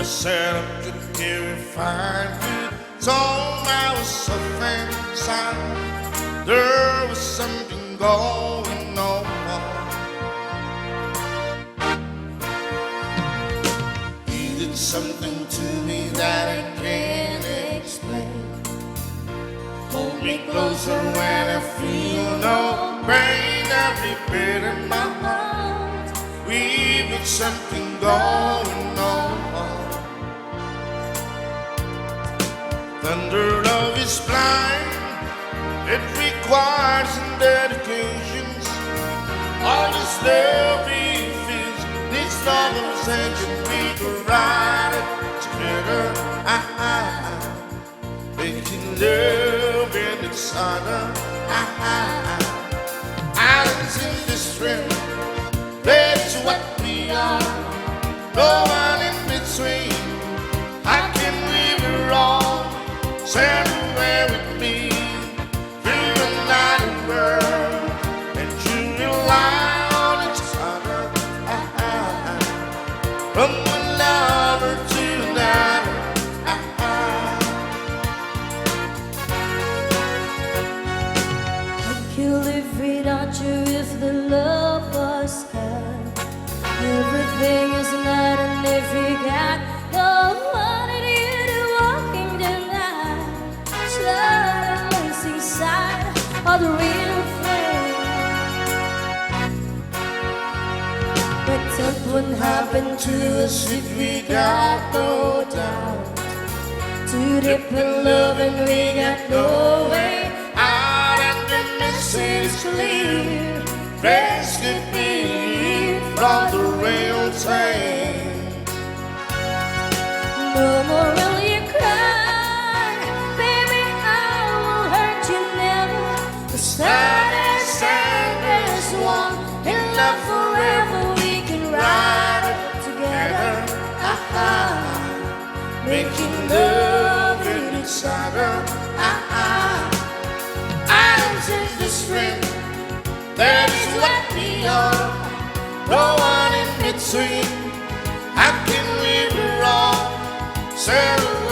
Set up to purify you. Told I was suffering inside. There was something going on. He did something to me that I can't explain. Hold me closer when I feel no pain. Every bit in my heart, we've got something going on. Thunder love is blind, it requires some dedications. All this love he feels, these conversations we could ride it together. Making love in its honor. Islands in distress, that's what we are. No one in between. How can we be wrong? Stand away with me through the night world, and you rely on each other. From one lover to another. I could live without you if the love was hell. Everything is not and if you got no one in you to walking the night. Losing sight of the real thing. But that wouldn't happen to us if we got no doubt. Too deep in love and we got no way Out and the message clear. Grace could be from the real train. No more will you cry, baby, I will hurt you never. The saddest and as one in love forever, we can ride it together. Making love in each other. Islands in the strength, that is what we are. No one in between. How can we be wrong? Settle